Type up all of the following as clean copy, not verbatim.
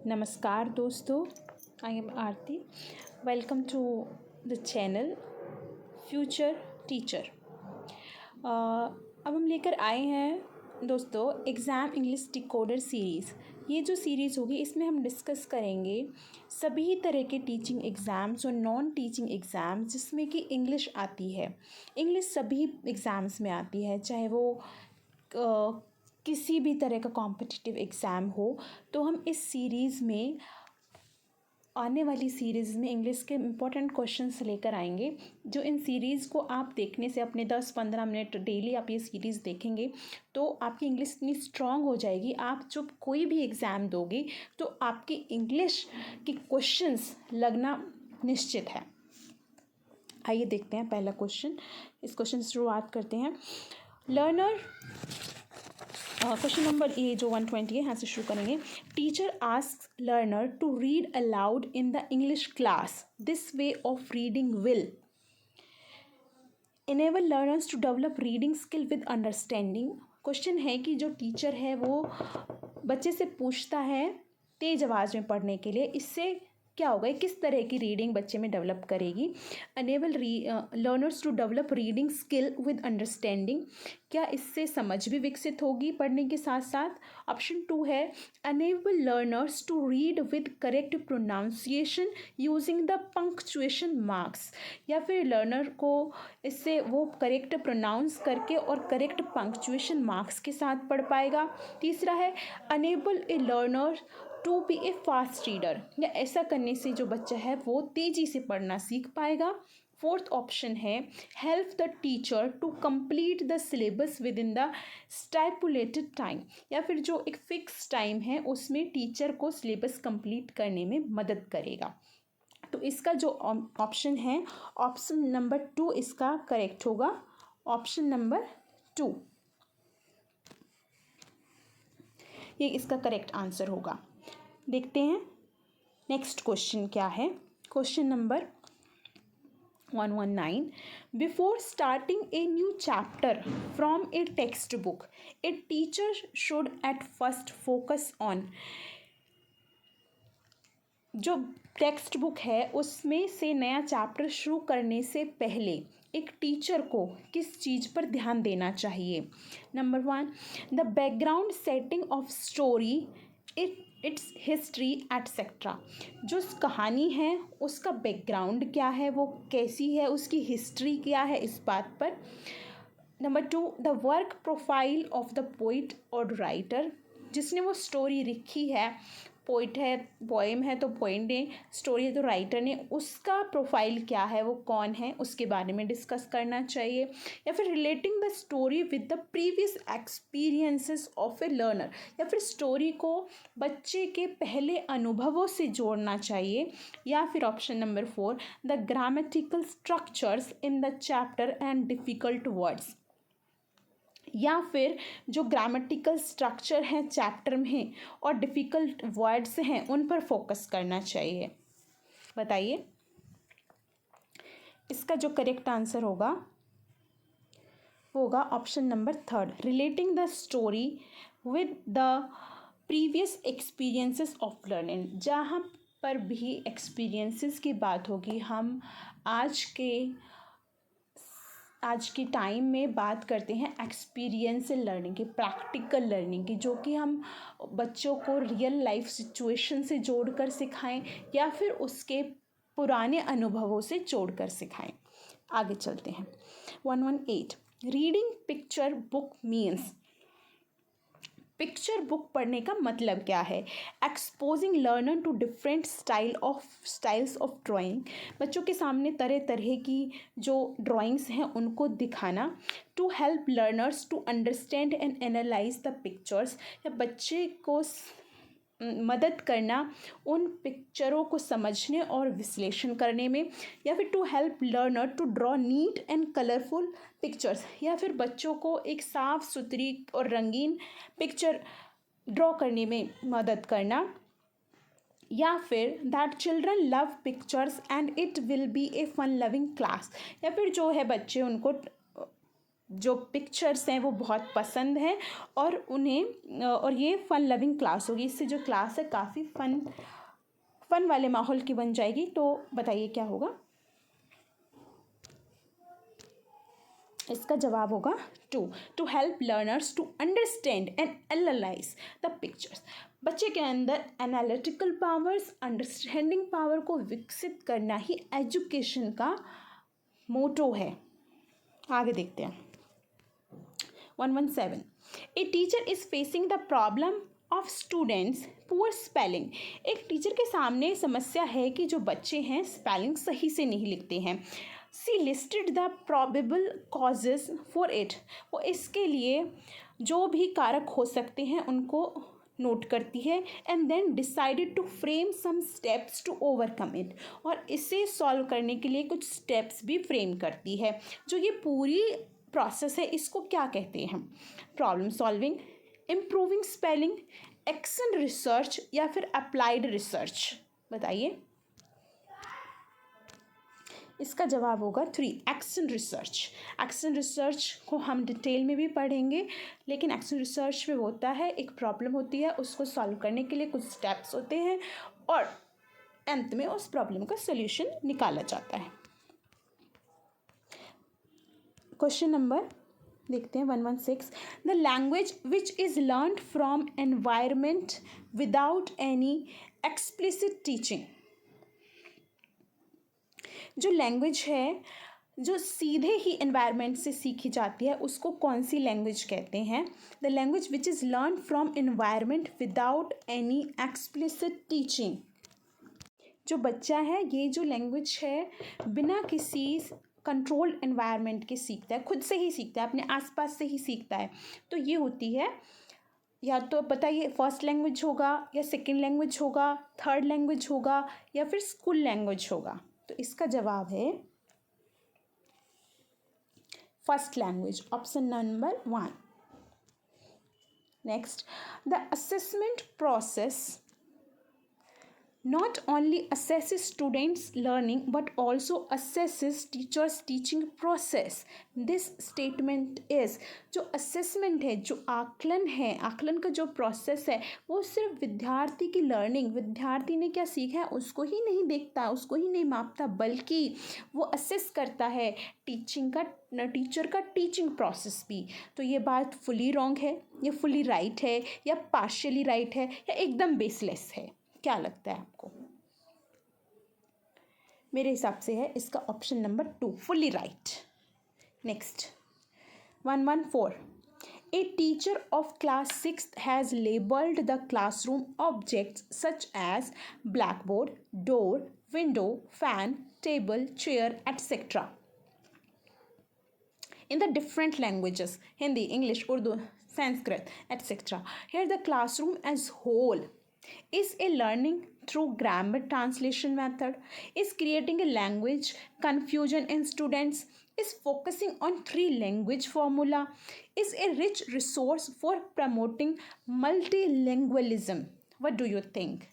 नमस्कार दोस्तों, I am Aarti. Welcome to the channel Future Teacher. अब हम लेकर आए हैं दोस्तों एग्ज़ाम इंग्लिश डिकोडर सीरीज़। ये जो सीरीज़ होगी इसमें हम डिस्कस करेंगे सभी तरह के टीचिंग एग्ज़ाम्स और नॉन टीचिंग एग्ज़ाम्स जिसमें कि इंग्लिश आती है। इंग्लिश सभी एग्ज़ाम्स में आती है, चाहे वो किसी भी तरह का कॉम्पिटिटिव एग्ज़ाम हो। तो हम इस सीरीज़ में आने वाली सीरीज़ में इंग्लिश के इम्पोर्टेंट क्वेश्चंस लेकर आएंगे, जो इन सीरीज़ को आप देखने से अपने 10-15 मिनट डेली आप ये सीरीज़ देखेंगे तो आपकी इंग्लिश इतनी स्ट्रांग हो जाएगी। आप जब कोई भी एग्ज़ाम दोगे तो आपकी इंग्लिश के क्वेश्चंस लगना निश्चित है। आइए देखते हैं पहला क्वेश्चन। इस क्वेश्चन से शुरुआत करते हैं। लर्नर क्वेश्चन नंबर ए जो 120 है, यहाँ से शुरू करेंगे। Teacher asks learner to read aloud in the English class. This way of reading will enable learners to develop reading skill with understanding. Question है कि जो टीचर है वो बच्चे से पूछता है तेज आवाज़ में पढ़ने के लिए, इससे क्या होगा, किस तरह की रीडिंग बच्चे में डेवलप करेगी। Enable learners to develop reading skill with understanding, क्या इससे समझ भी विकसित होगी पढ़ने के साथ साथ। ऑप्शन 2 है enable learners to read with correct pronunciation using the punctuation marks, या फिर लर्नर को इससे वो करेक्ट प्रोनाउंस करके और करेक्ट पंक्चुएशन मार्क्स के साथ पढ़ पाएगा। तीसरा है enable a learner to be a fast reader, या ऐसा करने से जो बच्चा है वो तेज़ी से पढ़ना सीख पाएगा। फोर्थ ऑप्शन है help the teacher to complete the syllabus within the stipulated time, या फिर जो एक फिक्स टाइम है उसमें टीचर को सिलेबस कंप्लीट करने में मदद करेगा। तो इसका जो ऑप्शन है, ऑप्शन नंबर 2 इसका करेक्ट होगा। ऑप्शन नंबर 2 ये इसका करेक्ट आंसर होगा। देखते हैं नेक्स्ट क्वेश्चन क्या है। Question number 119। Before starting a new chapter from A text book a teacher should at first focus on. जो टेक्स्ट बुक है उसमें से नया चैप्टर शुरू करने से पहले एक टीचर को किस चीज़ पर ध्यान देना चाहिए। Number 1 the background setting of story, it's history etcetera. जो कहानी है उसका बैकग्राउंड क्या है, वो कैसी है, उसकी हिस्ट्री क्या है, इस बात पर। Number 2 the work profile of the poet और राइटर, जिसने वो स्टोरी लिखी है, पोइट है, पोएम है तो पोइट ने, स्टोरी है तो राइटर ने, उसका प्रोफाइल क्या है, वो कौन है, उसके बारे में डिस्कस करना चाहिए। या फिर relating the story with the previous experiences of A learner, या फिर स्टोरी को बच्चे के पहले अनुभवों से जोड़ना चाहिए। या फिर option number 4 the grammatical structures in the chapter and difficult words, या फिर जो ग्रामेटिकल स्ट्रक्चर हैं चैप्टर में और डिफ़िकल्ट वर्ड्स हैं उन पर फोकस करना चाहिए। बताइए इसका जो करेक्ट आंसर होगा वो होगा option number 3 relating the story with the previous experiences of learning. जहाँ पर भी एक्सपीरियंसेस की बात होगी, हम आज के टाइम में बात करते हैं एक्सपीरियंशियल लर्निंग की, प्रैक्टिकल लर्निंग की, जो कि हम बच्चों को रियल लाइफ सिचुएशन से जोड़कर सिखाएं या फिर उसके पुराने अनुभवों से जोड़कर सिखाएं। आगे चलते हैं। 118 reading picture book means. Picture book पढ़ने का मतलब क्या है। Exposing learner to different styles of drawing, बच्चों के सामने तरह तरह की जो ड्राइंग्स हैं उनको दिखाना। To help learners to understand and analyse the pictures, या बच्चे को मदद करना उन पिक्चरों को समझने और विश्लेषण करने में। या फिर to help learner to draw neat and colourful pictures, या फिर बच्चों को एक साफ़ सुथरी और रंगीन पिक्चर ड्रॉ करने में मदद करना। या फिर that children love pictures and it will be a fun loving class, या फिर जो है बच्चे उनको जो पिक्चर्स हैं वो बहुत पसंद हैं और उन्हें और ये फ़न लविंग क्लास होगी। इससे जो क्लास है काफ़ी फ़न वाले माहौल की बन जाएगी। तो बताइए क्या होगा? इसका जवाब होगा to help learners to understand and analyse the pictures. बच्चे के अंदर एनालिटिकल पावर्स, अंडरस्टैंडिंग पावर को विकसित करना ही एजुकेशन का मोटो है। आगे देखते हैं। 117 a teacher is facing the problem of students poor spelling. एक टीचर के सामने समस्या है कि जो बच्चे हैं स्पेलिंग सही से नहीं लिखते हैं। She listed the probable causes for it. वो इसके लिए जो भी कारक हो सकते हैं उनको नोट करती है and then decided to frame some steps to overcome it. और इसे सॉल्व करने के लिए कुछ स्टेप्स भी फ्रेम करती है। जो ये पूरी प्रोसेस है इसको क्या कहते हैं? Problem solving, improving spelling, action research या फिर अप्लाइड रिसर्च? बताइए। इसका जवाब होगा 3 एक्शन रिसर्च। एक्शन रिसर्च को हम डिटेल में भी पढ़ेंगे, लेकिन एक्शन रिसर्च में होता है एक प्रॉब्लम होती है, उसको सॉल्व करने के लिए कुछ स्टेप्स होते हैं और अंत में उस प्रॉब्लम का सॉल्यूशन निकाला जाता है। क्वेश्चन नंबर देखते हैं 116। The language which is learned from environment without any explicit teaching. जो लैंग्वेज है जो सीधे ही एनवायरनमेंट से सीखी जाती है उसको कौन सी लैंग्वेज कहते हैं? The language which is learn from environment without any explicit teaching. जो बच्चा है ये जो लैंग्वेज है बिना किसी कंट्रोल्ड एनवायरनमेंट के सीखता है, खुद से ही सीखता है, अपने आसपास से ही सीखता है। तो ये होती है, या तो बताइए फर्स्ट लैंग्वेज होगा या सेकेंड लैंग्वेज होगा, थर्ड लैंग्वेज होगा या फिर स्कूल लैंग्वेज होगा? तो इसका जवाब है first language, option number 1। Next, the assessment process not only assesses students learning but also assesses teachers teaching process. This statement is, जो assessment है, जो आकलन है, आकलन का जो process है वो सिर्फ विद्यार्थी की learning, विद्यार्थी ने क्या सीखा है उसको ही नहीं देखता, उसको ही नहीं मापता, बल्कि वो assess करता है टीचर का टीचिंग प्रोसेस भी। तो ये बात फुली रॉन्ग है, ये फुली राइट है या पार्शियली राइट है या एकदम बेसलेस है? क्या लगता है आपको? मेरे हिसाब से है इसका option number 2 fully right. Next 114 a teacher of class 6th has labelled the classroom objects such as blackboard, door, window, fan, table, chair etcetera in the different languages Hindi, English, Urdu, Sanskrit, etc. Here the classroom as whole is a learning through grammar translation method, is creating a language confusion in students, is focusing on 3 language formula, is a rich resource for promoting multilingualism. What do you think?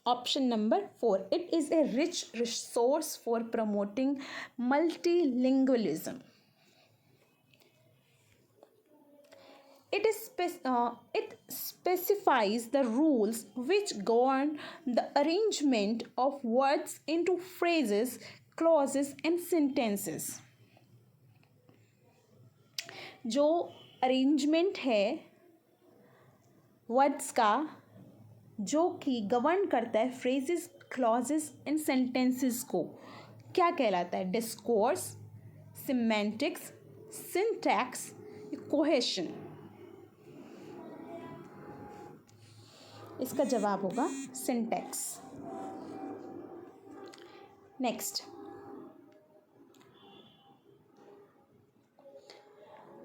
Option number 4, it is a rich resource for promoting multilingualism. It specifies the rules which govern the arrangement of words into phrases, clauses and sentences. जो arrangement है words का जो कि govern करता है phrases, clauses and sentences को, क्या कहलाता है? Discourse, semantics, syntax, cohesion? इसका जवाब होगा syntax. Next,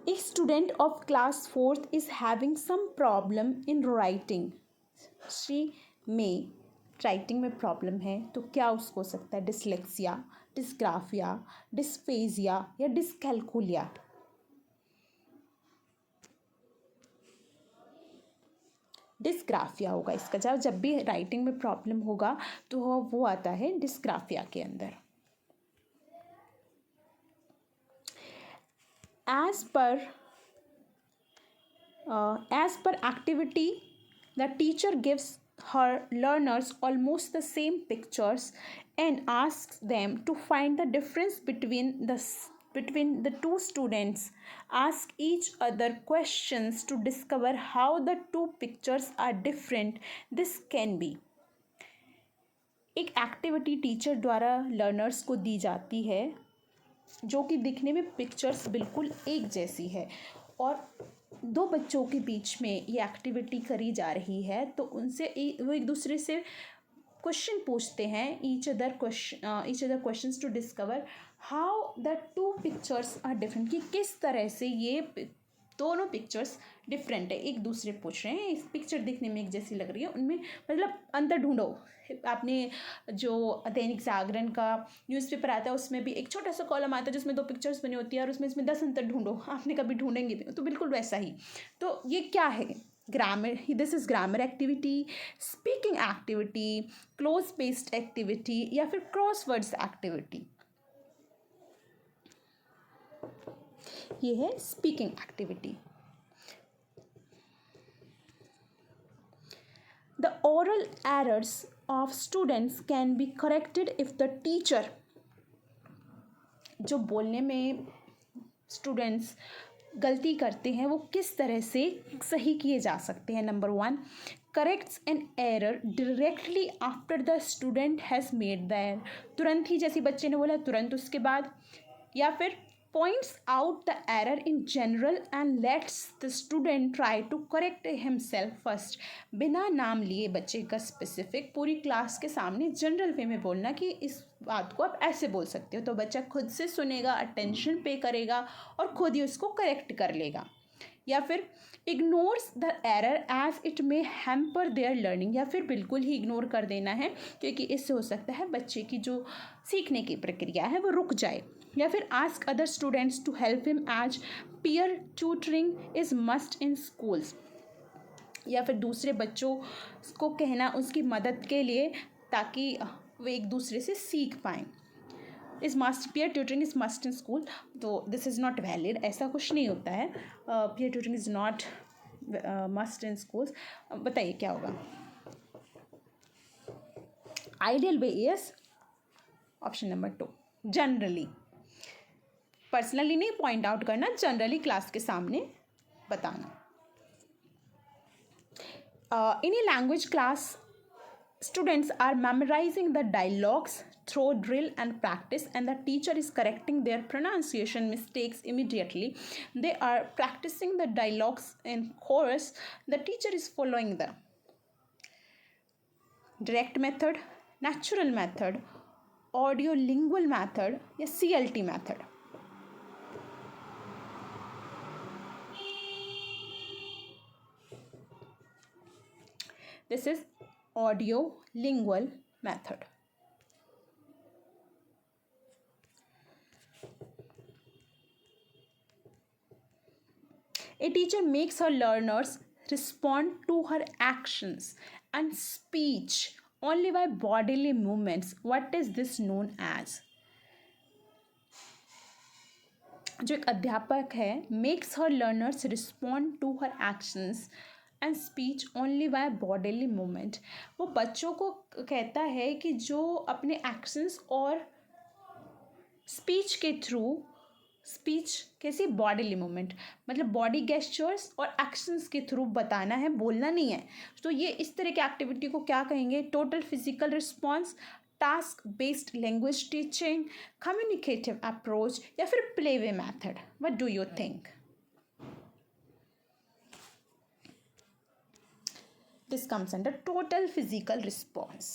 a student of class 4th is having some problem in writing. She में राइटिंग में प्रॉब्लम है, तो क्या उसको हो सकता है? डिसलेक्सिया, डिस्ग्राफिया, डिस्फेजिया या डिस्ग्राफिया होगा इसका जवाब। जब भी राइटिंग में प्रॉब्लम होगा तो वो आता है डिस्ग्राफिया के अंदर। As per activity, the teacher gives her learners almost the same pictures and asks them to find the difference between the two students. Ask each other questions to discover how the two pictures are different. This can be एक activity teacher द्वारा learners को दी जाती है जो कि दिखने में pictures बिल्कुल एक जैसी है, और दो बच्चों के बीच में ये एक्टिविटी करी जा रही है, तो उनसे वो एक दूसरे से क्वेश्चन पूछते हैं, each other questions to discover how the two pictures are different, कि किस तरह से ये दोनों पिक्चर्स डिफरेंट है। एक दूसरे पूछ रहे हैं, इस पिक्चर दिखने में एक जैसी लग रही है, उनमें मतलब अंतर ढूंढो। आपने जो दैनिक जागरण का न्यूज़पेपर आता है उसमें भी एक छोटा सा कॉलम आता है जिसमें दो पिक्चर्स बनी होती है और उसमें 10 अंतर ढूंढो, आपने कभी ढूंढेंगे भी तो बिल्कुल वैसा ही। तो ये क्या है? Grammar, this is grammar activity, speaking activity, close paste activity या फिर क्रॉसवर्ड्स एक्टिविटी। ये है speaking activity. The oral errors of students can be corrected if the teacher, जो बोलने में स्टूडेंट्स गलती करते हैं वो किस तरह से सही किए जा सकते हैं। Number 1, corrects an error directly after the student has made the error, तुरंत ही, जैसे बच्चे ने बोला तुरंत उसके बाद। या फिर points out the error in general and lets the student try to correct himself first, बिना नाम लिए बच्चे का स्पेसिफिक पूरी क्लास के सामने जनरल वे में बोलना कि इस बात को आप ऐसे बोल सकते हो, तो बच्चा खुद से सुनेगा, अटेंशन पे करेगा और खुद ही उसको करेक्ट कर लेगा। या फिर ignores the error as it may hamper their learning, या फिर बिल्कुल ही इग्नोर कर देना है क्योंकि इससे हो सकता है बच्चे की जो सीखने की प्रक्रिया है वो रुक जाए। या फिर ask other students to help him as peer tutoring is must in schools, या फिर दूसरे बच्चों को कहना उसकी मदद के लिए ताकि वे एक दूसरे से सीख पाएँ। Is must, peer tutoring is must in school, तो दिस इज़ नॉट वैलिड, ऐसा कुछ नहीं होता है। Peer tutoring is not must in schools. बताइए क्या होगा? Ideal way is option number 2, generally, personally नहीं पॉइंट आउट करना, जनरली क्लास के सामने बताना। In a language class students are memorizing the dialogues through drill and practice, and the teacher is correcting their pronunciation mistakes immediately. They are practicing the dialogues in chorus. The teacher is following the direct method, natural method, audio lingual method या CLT method. This is audio lingual method. A teacher makes her learners respond to her actions and speech only by bodily movements. What is this known as? जो एक अध्यापक है, makes her learners respond to her actions and speech only by bodily movement, वो बच्चों को कहता है कि जो अपने एक्शंस और स्पीच के थ्रू, स्पीच कैसी, बॉडीली मूवमेंट मतलब बॉडी गेस्चर्स और एक्शंस के थ्रू बताना है, बोलना नहीं है। तो ये इस तरह की एक्टिविटी को क्या कहेंगे? Total physical response, task based language teaching, communicative approach या फिर play way method. What do you think? This comes under total physical response.